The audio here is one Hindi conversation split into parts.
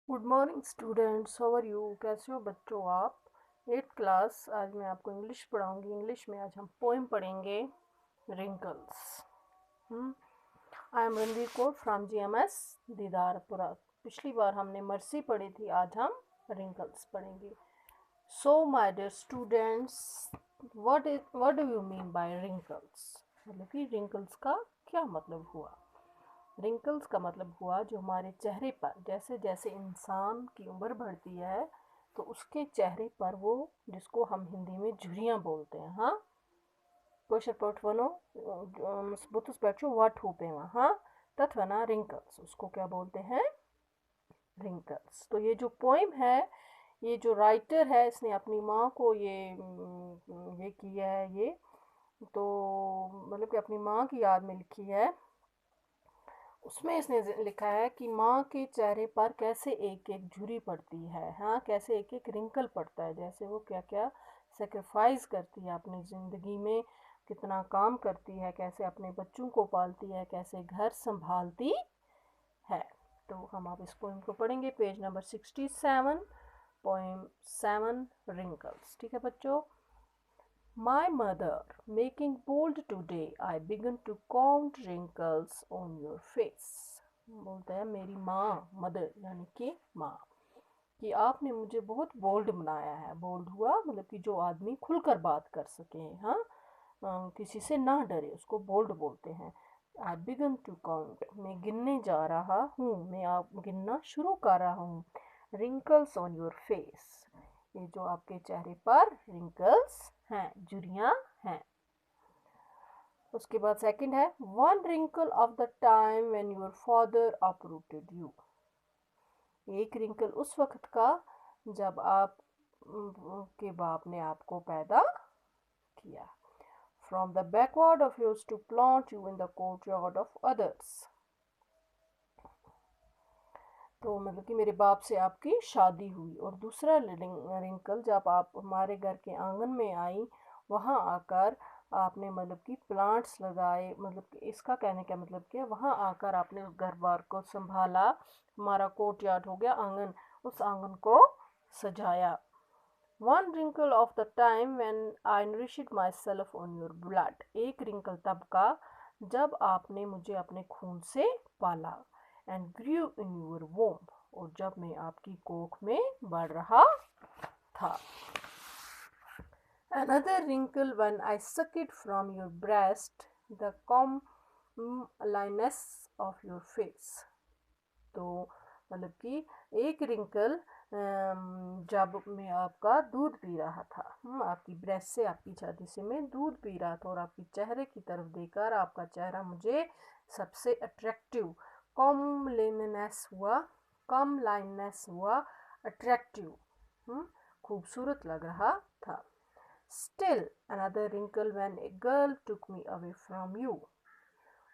Good morning students, how are you? कैसे हो बच्चों आप? 8th class. आज मैं आपको इंग्लिश पढ़ाऊंगी। इंग्लिश में आज हम पोएम पढ़ेंगे, wrinkles. I am Ranveer Kaur from GMS Didarpura. पिछली बार हमने मर्सी पढ़ी थी, आज हम रिंकल्स पढ़ेंगे। So my dear students, what do you mean by wrinkles? मतलब कि रिंकल्स का क्या मतलब हुआ? रिंकल्स का मतलब हुआ जो हमारे चेहरे पर जैसे जैसे इंसान की उम्र बढ़ती है तो उसके चेहरे पर वो, जिसको हम हिंदी में झुर्रियाँ बोलते हैं। हाँ, क्वेश्चन पॉइंट वनो बुतुस बैठो वाट हुपे हाँ, तथवना रिंकल्स, उसको क्या बोलते हैं? रिंकल्स। तो ये जो पोइम है, ये जो राइटर है, इसने अपनी माँ को ये किया है। ये तो मतलब कि अपनी माँ की याद में लिखी है। उसमें इसने लिखा है कि माँ के चेहरे पर कैसे एक एक झुर्री पड़ती है। हाँ, कैसे एक एक रिंकल पड़ता है, जैसे वो क्या क्या सेक्रीफाइस करती है अपनी ज़िंदगी में, कितना काम करती है, कैसे अपने बच्चों को पालती है, कैसे घर संभालती है। तो हम आप इस पोइम को पढ़ेंगे, पेज नंबर 67, पोइम 7, रिंकल्स। ठीक है बच्चों। My mother, making bold today, I began to count wrinkles on your face. बोलता है मेरी माँ, मदर यानी कि माँ, कि आपने मुझे बहुत बोल्ड बनाया है। बोल्ड हुआ मतलब कि जो आदमी खुलकर बात कर सके। हाँ, किसी से ना डरे, उसको बोल्ड बोलते हैं। आई बिगन टू काउंट, मैं गिनने जा रहा हूँ, मैं आप गिनना शुरू कर रहा हूँ। रिंकल्स ऑन योर फेस, ये जो आपके चेहरे पर रिंकल्स हैं, झुर्रियाँ हैं। उसके बाद सेकंड है, one wrinkle of the time when your father uprooted you. एक रिंकल उस वक्त का जब आप के बाप ने आपको पैदा किया। From the backward of yours to plant you in the courtyard of others. तो मतलब कि मेरे बाप से आपकी शादी हुई। और दूसरा रिंकल जब आप हमारे घर के आंगन में आई, वहाँ आकर आपने मतलब कि प्लांट्स लगाए, मतलब कि इसका कहने का मतलब कि वहाँ आकर आपने घर बार को संभाला। हमारा कोर्टयार्ड हो गया आंगन, उस आंगन को सजाया। One wrinkle of the time when I nourished myself on your blood. एक रिंकल तब का जब आपने मुझे अपने खून से पाला। एंड ग्रू इन योर वोम, और जब मैं आपकी कोख में बढ़ रहा था। Another wrinkle when I sucked from your breast the comeliness of your face. तो मतलब कि एक रिंकल जब मैं आपका दूध पी रहा था, आपकी ब्रेस्ट से, आपकी छाती से मैं दूध पी रहा था, और आपके चेहरे की तरफ देखकर आपका चेहरा मुझे सबसे अट्रैक्टिव, कम लाइननेस हुआ, अट्रैक्टिव, खूबसूरत लग रहा था। Still another wrinkle when a girl took me away from you.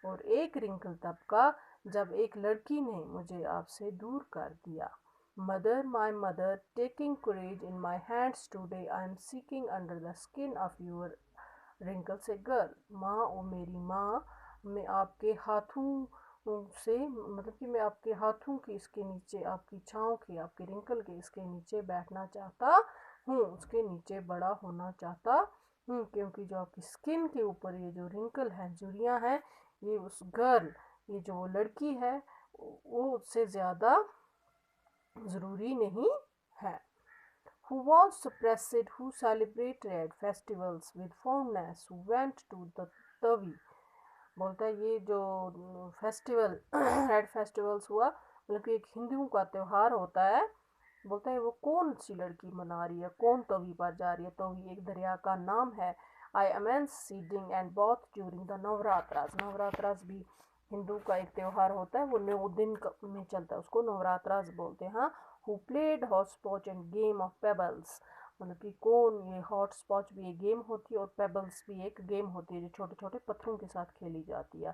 और एक रिंकल तब का जब एक लड़की ने मुझे आपसे दूर कर दिया। Mother, my mother, taking courage in my hands today, I am seeking under the skin of your wrinkles a girl. माँ, ओ मेरी माँ, मैं आपके हाथों से, मतलब कि मैं आपके हाथों की इसके नीचे, आपकी छाँव के, आपके रिंकल के इसके नीचे बैठना चाहता हूँ, उसके नीचे बड़ा होना चाहता हूँ, क्योंकि जो आपकी स्किन के ऊपर ये जो रिंकल है, झुर्रियाँ हैं, ये उस गर्ल, ये जो लड़की है, वो उससे ज़्यादा ज़रूरी नहीं है। Who was suppressed, who celebrated festivals with fondness, who went to the Tavi। बोलता है ये जो फेस्टिवल रेड फेस्टिवल्स हुआ, मतलब कि एक हिंदुओं का त्यौहार होता है। बोलता है वो कौन सी लड़की मना रही है, कौन तवी पर जा रही है। तवी एक दरिया का नाम है। I amens seeding and both during the Navratras. Navratras भी हिंदू का एक त्यौहार होता है, वो 9 दिन में चलता है, उसको नवरात्रास बोलते हैं। हाँ, who played hopscotch and game of pebbles. मतलब कि कौन, ये हॉट स्पॉच भी एक गेम होती है और पेबल्स भी एक गेम होती है जो छोटे छोटे पत्थरों के साथ खेली जाती है।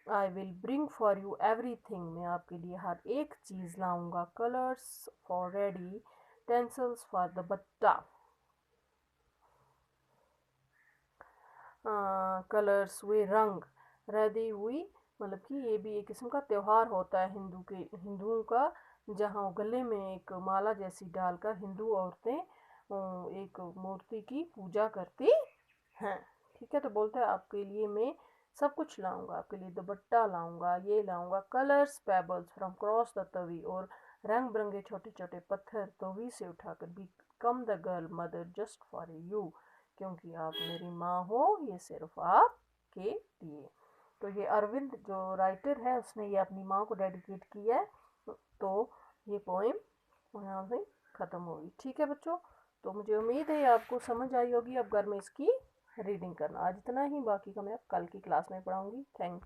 I will bring for you everything, मैं आपके लिए हर एक चीज़ लाऊंगा। Colours for ready, tinsels for the बट्टा। कलर्स हुए रंग, रेडी हुई, मतलब कि ये भी एक किस्म का त्यौहार होता है हिंदुओं का, जहाँ गले में एक माला जैसी डालकर हिंदू औरतें एक मूर्ति की पूजा करती हैं। ठीक है, तो बोलता है आपके लिए मैं सब कुछ लाऊंगा, आपके लिए दुपट्टा लाऊंगा, ये लाऊंगा, colours pebbles from cross the Tawi, और रंग बिरंगे छोटे छोटे पत्थर तवी से उठाकर, become the girl mother just for you, क्योंकि आप मेरी माँ हो, ये सिर्फ आपके लिए। तो ये अरविंद जो राइटर है उसने ये अपनी माँ को डेडिकेट किया है। तो ये पोएम यहाँ से ख़त्म होगी। ठीक है बच्चों, तो मुझे उम्मीद है आपको समझ आई होगी। अब घर में इसकी रीडिंग करना। आज इतना ही, बाकी का मैं कल की क्लास में पढ़ाऊँगी। थैंक